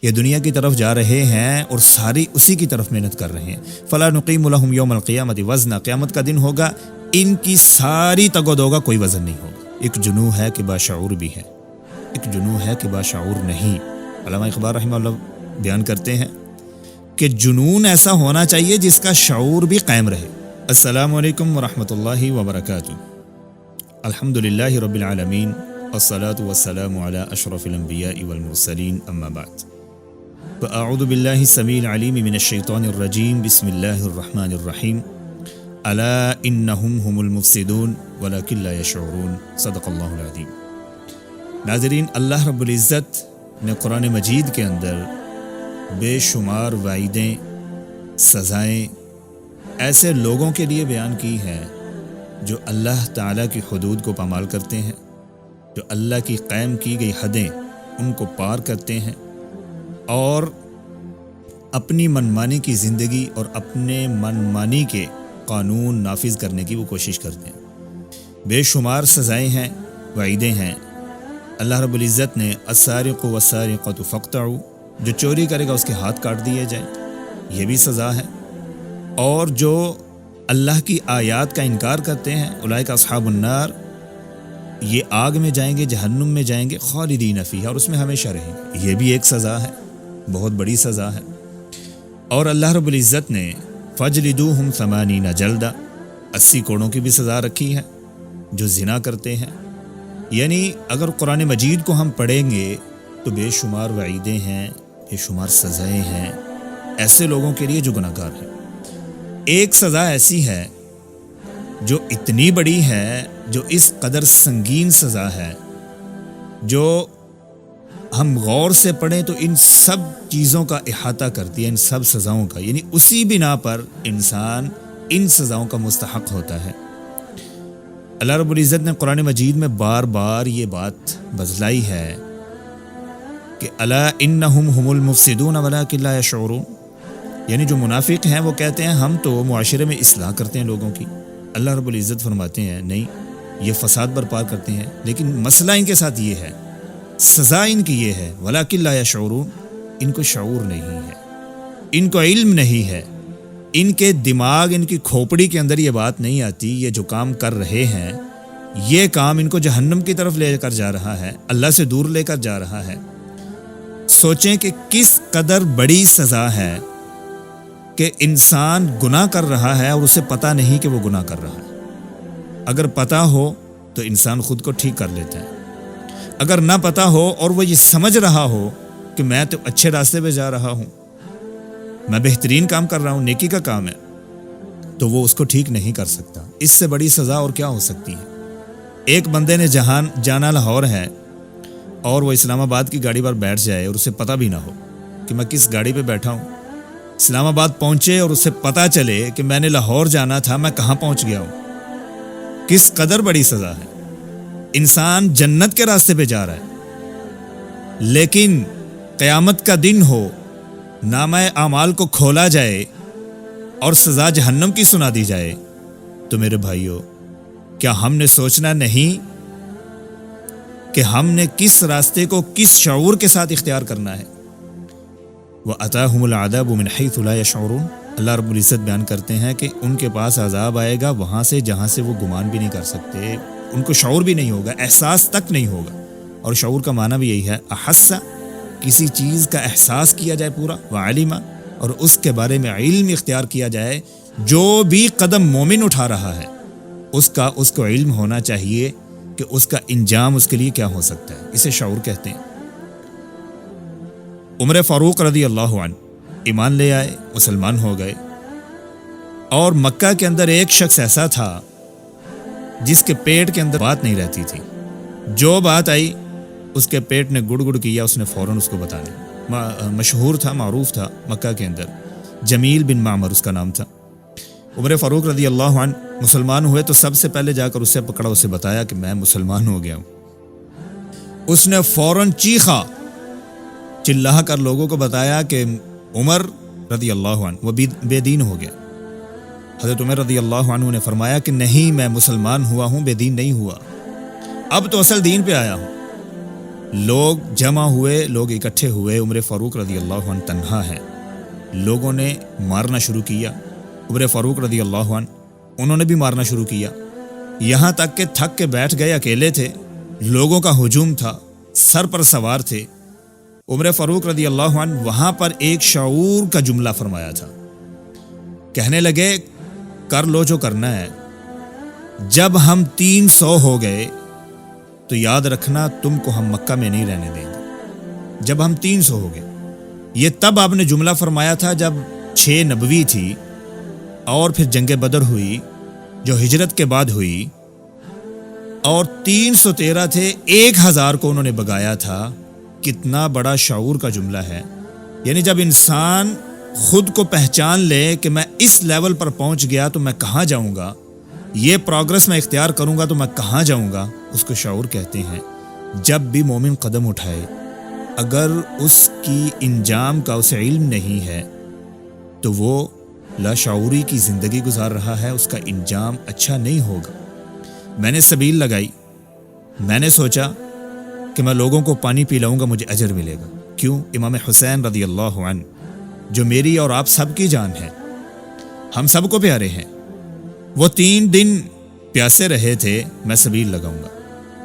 یہ دنیا کی طرف جا رہے ہیں اور ساری اسی کی طرف محنت کر رہے ہیں. فلا نقیم لهم یوم القیامت وزنا، قیامت کا دن ہوگا ان کی ساری تگ و دو کا کوئی وزن نہیں ہوگا. ایک جنوں ہے کہ باشعور بھی ہے، ایک جنوں ہے کہ باشعور نہیں. علامہ اقبال رحمہ اللہ بیان کرتے ہیں کہ جنون ایسا ہونا چاہیے جس کا شعور بھی قائم رہے. السلام علیکم ورحمۃ اللہ وبرکاتہ. الحمدللہ رب العالمین والصلاة والسلام علی اشرف الانبیاء والمرسلین، اما بعد. فاعوذ باللہ السمیع العلیم من الشیطان الرجیم، بسم اللہ الرحمن الرحیم. الا انہم هم المفسدون ولکن لا یشعرون. صدق اللہ العظیم. ناظرین، اللہ رب العزت نے قرآن مجید کے اندر بے شمار وعیدیں، سزائیں ایسے لوگوں کے لیے بیان کی ہیں جو اللہ تعالیٰ کی حدود کو پامال کرتے ہیں، جو اللہ کی قائم کی گئی حدیں ان کو پار کرتے ہیں اور اپنی منمانی کی زندگی اور اپنے منمانی کے قانون نافذ کرنے کی وہ کوشش کرتے ہیں. بے شمار سزائیں ہیں، وعیدیں ہیں. اللہ رب العزت نے السارق والسارقۃ فاقطعوا، جو چوری کرے گا اس کے ہاتھ کاٹ دیے جائیں، یہ بھی سزا ہے. اور جو اللہ کی آیات کا انکار کرتے ہیں اولئک اصحاب النار، یہ آگ میں جائیں گے، جہنم میں جائیں گے، خالدین فیہا، اور اس میں ہمیشہ رہیں گے. یہ بھی ایک سزا ہے، بہت بڑی سزا ہے. اور اللہ رب العزت نے فجلدوہم 80 جلدہ، 80 کوڑوں کی بھی سزا رکھی ہے جو زنا کرتے ہیں. یعنی اگر قرآن مجید کو ہم پڑھیں گے تو بے شمار وعیدیں ہیں، بے شمار سزائیں ہیں ایسے لوگوں کے لیے جو گناہ گار ہیں. ایک سزا ایسی ہے جو اتنی بڑی ہے، جو اس قدر سنگین سزا ہے، جو ہم غور سے پڑھیں تو ان سب چیزوں کا احاطہ کرتی ہے، ان سب سزاؤں کا. یعنی اسی بنا پر انسان ان سزاؤں کا مستحق ہوتا ہے. اللہ رب العزت نے قرآن مجید میں بار بار یہ بات بتلائی ہے کہ الا انہم هم المفسدون ولکن لا یشعرون. یعنی جو منافق ہیں وہ کہتے ہیں ہم تو معاشرے میں اصلاح کرتے ہیں لوگوں کی. اللہ رب العزت فرماتے ہیں نہیں، یہ فساد برپا کرتے ہیں، لیکن مسئلہ ان کے ساتھ یہ ہے، سزا ان کی یہ ہے ولکن لا یشعرون، ان کو شعور نہیں ہے، ان کو علم نہیں ہے، ان کے دماغ، ان کی کھوپڑی کے اندر یہ بات نہیں آتی. یہ جو کام کر رہے ہیں یہ کام ان کو جہنم کی طرف لے کر جا رہا ہے، اللہ سے دور لے کر جا رہا ہے. سوچیں کہ کس قدر بڑی سزا ہے کہ انسان گناہ کر رہا ہے اور اسے پتہ نہیں کہ وہ گناہ کر رہا ہے. اگر پتہ ہو تو انسان خود کو ٹھیک کر لیتا ہے. اگر نہ پتہ ہو اور وہ یہ سمجھ رہا ہو کہ میں تو اچھے راستے پہ جا رہا ہوں، میں بہترین کام کر رہا ہوں، نیکی کا کام ہے، تو وہ اس کو ٹھیک نہیں کر سکتا. اس سے بڑی سزا اور کیا ہو سکتی ہے؟ ایک بندے نے جانا لاہور ہے اور وہ اسلام آباد کی گاڑی پر بیٹھ جائے اور اسے پتہ بھی نہ ہو کہ میں کس گاڑی پہ بیٹھا ہوں. اسلام آباد پہنچے اور اسے پتہ چلے کہ میں نے لاہور جانا تھا، میں کہاں پہنچ گیا ہوں. کس قدر بڑی سزا ہے. انسان جنت کے راستے پہ جا رہا ہے، لیکن قیامت کا دن ہو، نامہ اعمال کو کھولا جائے اور سزا جہنم کی سنا دی جائے، تو میرے بھائیو، کیا ہم نے سوچنا نہیں کہ ہم نے کس راستے کو کس شعور کے ساتھ اختیار کرنا ہے؟ وَأَتَاهُمُ الْعَذَابُ مِنْ حَيْثُ لَا يَشْعُرُونَ. اللہ رب العزت بیان کرتے ہیں کہ ان کے پاس عذاب آئے گا وہاں سے جہاں سے وہ گمان بھی نہیں کر سکتے، ان کو شعور بھی نہیں ہوگا، احساس تک نہیں ہوگا. اور شعور کا معنی بھی یہی ہے، احس، کسی چیز کا احساس کیا جائے پورا، وعلم، اور اس کے بارے میں علم اختیار کیا جائے. جو بھی قدم مومن اٹھا رہا ہے اس کو علم ہونا چاہیے کہ اس کا انجام اس کے لیے کیا ہو سکتا ہے. اسے شعور کہتے ہیں. عمر فاروق رضی اللہ عنہ ایمان لے آئے، مسلمان ہو گئے. اور مکہ کے اندر ایک شخص ایسا تھا جس کے پیٹ کے اندر بات نہیں رہتی تھی. جو بات آئی اس کے پیٹ نے گڑ گڑ کیا، اس نے فوراً اس کو بتا دیا. مشہور تھا، معروف تھا مکہ کے اندر. جمیل بن معمر اس کا نام تھا. عمر فاروق رضی اللہ عنہ مسلمان ہوئے تو سب سے پہلے جا کر اسے پکڑا، اسے بتایا کہ میں مسلمان ہو گیا ہوں. اس نے فوراً چیخا، چلا کر لوگوں کو بتایا کہ عمر رضی اللہ عنہ وہ بے دین ہو گیا. حضرت عمر رضی اللہ عنہ نے فرمایا کہ نہیں، میں مسلمان ہوا ہوں، بے دین نہیں ہوا، اب تو اصل دین پہ آیا ہوں. لوگ جمع ہوئے، لوگ اکٹھے ہوئے، عمر فاروق رضی اللہ عنہ تنہا ہے، لوگوں نے مارنا شروع کیا، عمر فاروق رضی اللہ عنہ انہوں نے بھی مارنا شروع کیا، یہاں تک کہ تھک کے بیٹھ گئے، اکیلے تھے، لوگوں کا ہجوم تھا، سر پر سوار تھے۔ عمر فاروق رضی اللہ عنہ وہاں پر ایک شعور کا جملہ فرمایا تھا، کہنے لگے کر لو جو کرنا ہے، جب ہم 300 ہو گئے تو یاد رکھنا تم کو ہم مکہ میں نہیں رہنے دیں گے۔ جب ہم 300 ہو گئے، یہ تب آپ نے جملہ فرمایا تھا جب 6 نبوی تھی اور پھر جنگ بدر ہوئی جو ہجرت کے بعد ہوئی، اور 313 تھے، 1000 کو انہوں نے بگایا تھا۔ کتنا بڑا شعور کا جملہ ہے، یعنی جب انسان خود کو پہچان لے کہ میں اس لیول پر پہنچ گیا تو میں کہاں جاؤں گا، یہ پروگرس میں اختیار کروں گا تو میں کہاں جاؤں گا، اس کو شعور کہتے ہیں۔ جب بھی مومن قدم اٹھائے، اگر اس کی انجام کا اسے علم نہیں ہے تو وہ لاشعوری کی زندگی گزار رہا ہے، اس کا انجام اچھا نہیں ہوگا۔ میں نے سبیل لگائی، میں نے سوچا کہ میں لوگوں کو پانی پلاؤں گا، مجھے اجر ملے گا۔ کیوں؟ امام حسین رضی اللہ عنہ جو میری اور آپ سب کی جان ہے، ہم سب کو پیارے ہیں، وہ 3 دن پیاسے رہے تھے، میں سبیل لگاؤں گا۔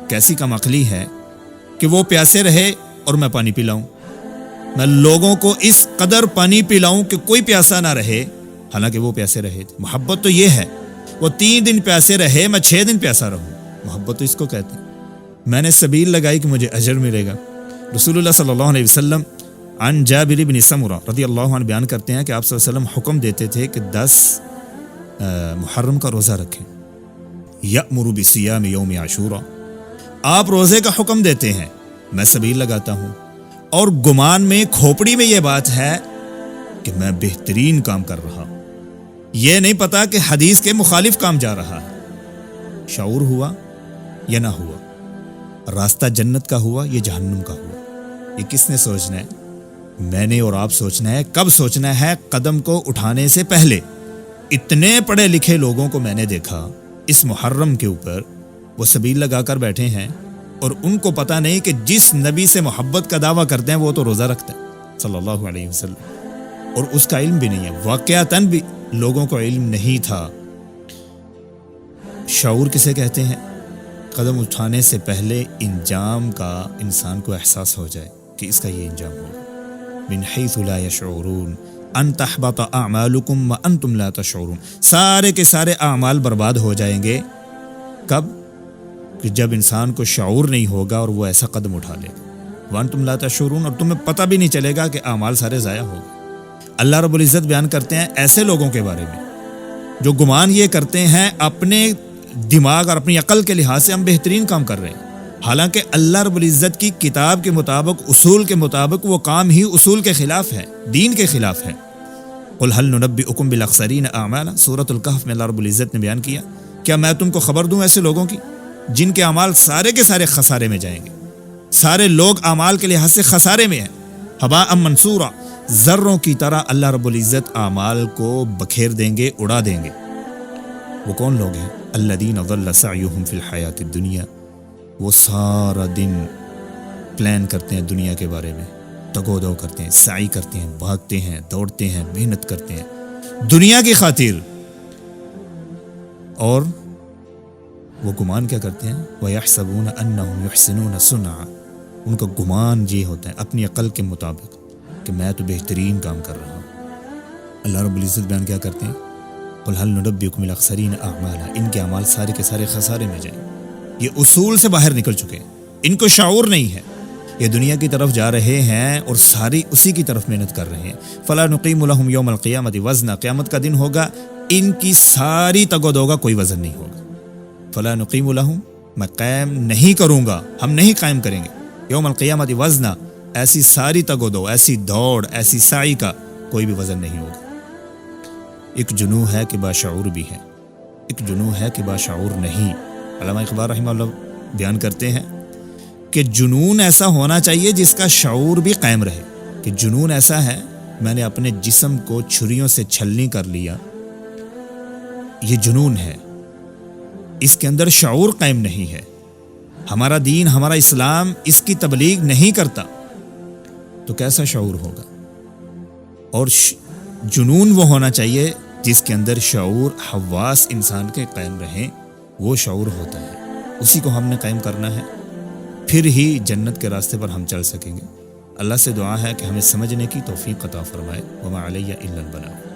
کیسی کم عقلی ہے کہ وہ پیاسے رہے اور میں پانی پلاؤں، میں لوگوں کو اس قدر پانی پلاؤں کہ کوئی پیاسا نہ رہے، حالانکہ وہ پیاسے رہے تھے۔ محبت تو یہ ہے، وہ 3 دن پیاسے رہے، میں 6 دن پیاسا رہوں، محبت تو اس کو کہتے ہیں۔ میں نے سبیل لگائی کہ مجھے اجر ملے گا۔ رسول اللہ صلی اللہ علیہ وسلم عن جابر بن سمرہ رضی اللہ عنہ بیان کرتے ہیں کہ آپ صلی اللہ علیہ وسلم حکم دیتے تھے کہ 10 محرم کا روزہ رکھیں، یأمر بصیام یوم عاشوراء، آپ روزے کا حکم دیتے ہیں، میں سبیل لگاتا ہوں، اور گمان میں، کھوپڑی میں یہ بات ہے کہ میں بہترین کام کر رہا ہوں، یہ نہیں پتا کہ حدیث کے مخالف کام جا رہا ہے۔ شعور ہوا یا نہ ہوا، راستہ جنت کا ہوا یا جہنم کا ہوا، یہ کس نے سوچنا ہے؟ میں نے اور آپ سوچنا ہے۔ کب سوچنا ہے؟ قدم کو اٹھانے سے پہلے۔ اتنے پڑھے لکھے لوگوں کو میں نے دیکھا اس محرم کے اوپر، وہ سبیل لگا کر بیٹھے ہیں اور ان کو پتہ نہیں کہ جس نبی سے محبت کا دعویٰ کرتے ہیں وہ تو روزہ رکھتا ہے صلی اللہ علیہ وسلم، اور اس کا علم بھی نہیں ہے، واقعتاً بھی لوگوں کو علم نہیں تھا۔ شعور کسے کہتے ہیں؟ قدم اٹھانے سے پہلے انجام کا انسان کو احساس ہو جائے کہ اس کا یہ انجام ہوگا۔ من حیث لا یشعرون ان تحبط اعمالکم وانتم لا تشعرون، سارے کے سارے اعمال برباد ہو جائیں گے۔ کب؟ کہ جب انسان کو شعور نہیں ہوگا اور وہ ایسا قدم اٹھا لے گا، وانتم لا تشعرون، اور تمہیں پتہ بھی نہیں چلے گا کہ اعمال سارے ضائع ہو گئے۔ اللہ رب العزت بیان کرتے ہیں ایسے لوگوں کے بارے میں جو گمان یہ کرتے ہیں اپنے دماغ اور اپنی عقل کے لحاظ سے ہم بہترین کام کر رہے ہیں، حالانکہ اللہ رب العزت کی کتاب کے مطابق، اصول کے مطابق وہ کام ہی اصول کے خلاف ہے، دین کے خلاف ہے۔ قل هل ننبئکم بالاخسرین اعمالا، سورۃ الکہف میں اللہ رب العزت نے بیان کیا، کیا میں تم کو خبر دوں ایسے لوگوں کی جن کے اعمال سارے کے سارے خسارے میں جائیں گے؟ سارے لوگ اعمال کے لحاظ سے خسارے میں ہیں، ہباء منصورا، ذروں کی طرح اللہ رب العزت اعمال کو بکھیر دیں گے، اڑا دیں گے۔ وہ کون لوگ ہیں؟ الذین ضل سعیہم فی الحیاۃ الدنیا، وہ سارا دن پلان کرتے ہیں دنیا کے بارے میں، تگو دو کرتے ہیں، سعی کرتے ہیں، بھاگتے ہیں، دوڑتے ہیں، محنت کرتے ہیں دنیا کی خاطر، اور وہ گمان کیا کرتے ہیں؟ وَيَحْسَبُونَ أَنَّهُمْ يُحْسِنُونَ صُنْعًا، ان کا گمان یہ ہوتا ہے اپنی عقل کے مطابق کہ میں تو بہترین کام کر رہا ہوں۔ اللہ رب العزت بیان کیا کرتے ہیں؟ قُلْ هَلْ نُنَبِّئُكُمْ بِالْأَخْسَرِينَ أَعْمَالًا، ان کے اعمال سارے کے سارے خسارے میں جائیں۔ یہ اصول سے باہر نکل چکے ہیں، ان کو شعور نہیں ہے، یہ دنیا کی طرف جا رہے ہیں اور ساری اسی کی طرف محنت کر رہے ہیں۔ فَلَا نُقِيمُ لَهُمْ يَوْمَ الْقِيَامَةِ وَزْنًا، قیامت کا دن ہوگا ان کی ساری تگ و دو کا کوئی وزن نہیں ہوگا۔ فَلَا نُقِيمُ لَهُمْ، میں قائم نہیں کروں گا، ہم نہیں قائم کریں گے، یوم القیامت وزنا، ایسی ساری تگ و دو، ایسی دوڑ، ایسی سعی کا کوئی بھی وزن نہیں ہوگا۔ ایک جنوں ہے کہ باشعور بھی ہے، ایک جنوں ہے کہ باشعور نہیں۔ علامہ اقبال رحمہ اللہ بیان کرتے ہیں کہ جنون ایسا ہونا چاہیے جس کا شعور بھی قائم رہے، کہ جنون ایسا ہے میں نے اپنے جسم کو چھریوں سے چھلنی کر لیا، یہ جنون ہے، اس کے اندر شعور قائم نہیں ہے۔ ہمارا دین، ہمارا اسلام اس کی تبلیغ نہیں کرتا تو کیسا شعور ہوگا؟ اور جنون وہ ہونا چاہیے جس کے اندر شعور، حواس انسان کے قائم رہیں، وہ شعور ہوتا ہے، اسی کو ہم نے قائم کرنا ہے، پھر ہی جنت کے راستے پر ہم چل سکیں گے۔ اللہ سے دعا ہے کہ ہمیں سمجھنے کی توفیق عطا فرمائے۔ وما علیہ الا البلاغ۔